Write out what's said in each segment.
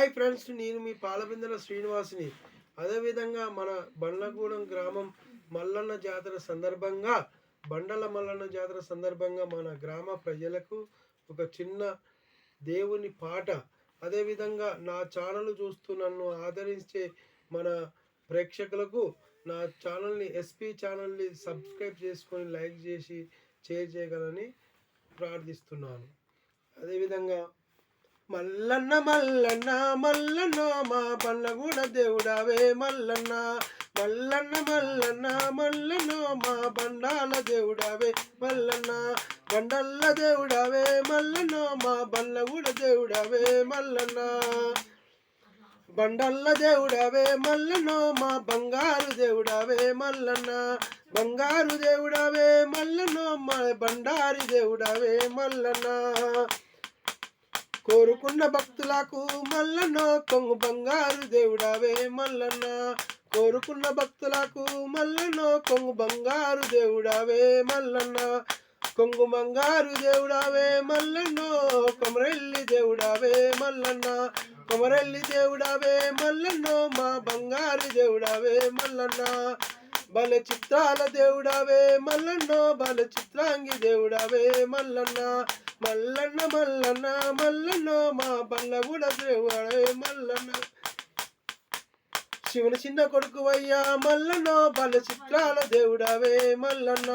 Hi friends, నేను మీ పాలబిందెల శ్రీనివాసుని. అదేవిధంగా మన బండ్లగూడెం గ్రామం మల్లన్న జాతర సందర్భంగా బండల మల్లన్న జాతర సందర్భంగా మన గ్రామ ప్రజలకు ఒక చిన్న దేవుని పాట, అదేవిధంగా నా ఛానల్ చూస్తూ నన్ను ఆదరించే మన ప్రేక్షకులకు నా ఛానల్ని ఎస్పీ ఛానల్ని సబ్స్క్రైబ్ చేసుకొని లైక్ చేసి షేర్ చేయగలని ప్రార్థిస్తున్నాను. అదేవిధంగా మల్లన్న మల్లన్న మల్లన్న మా బండ్లగూడ దేవుడావే మల్లన్న, మల్లన్న మల్లన్న మల్లన్న మా బండాల దేవుడావే మల్లన్న, బండల్ల దేవుడావే మల్లన్న మా బండ్లగూడ దేవుడావే మల్లన్న, బండల్ల దేవుడావే మల్లన్న మా బంగారు దేవుడావే మల్లన్న, బంగారు దేవుడావే మల్లన్న మా బండారి దేవుడావే మల్లన్న, కోరుకున్న భక్తులకు మల్లన్న కొంగు బంగారు దేవుడావే మల్లన్న, కోరుకున్న భక్తులకు మల్లన్న కొంగు బంగారు దేవుడావే మల్లన్న, కొంగు బంగారు దేవుడావే మల్లన్న, కొమరెల్లి దేవుడావే మల్లన్న, కొమరెల్లి దేవుడావే మల్లన్న మా బంగారు దేవుడావే మల్లన్న, బల చిత్రాల దేవుడావే మల్లన్న, బల చిత్రాంగి దేవుడావే మల్లన్న, మల్లన్న మల్లన్న మల్లన్న మా బండ్లగూడ దేవుడావే మల్లన్న, శివుని చిన్న కొడుకువయ్యా మల్లన్న, బల చిత్రాల దేవుడావే మల్లన్న,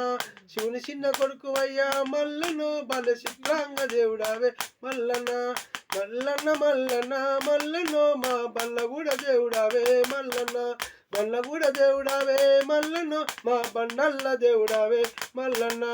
శివుని చిన్న కొడుకువయ్యా మల్లన్న, బల చిత్రాంగ దేవుడావే మల్లన్న, మల్లన్న మల్లన్న మల్లన్న మా బండ్లగూడ దేవుడావే మల్లన్న, బండ్లగూడ దేవుడావే మల్లన్న మా బండల్ల దేవుడావే మల్లన్న.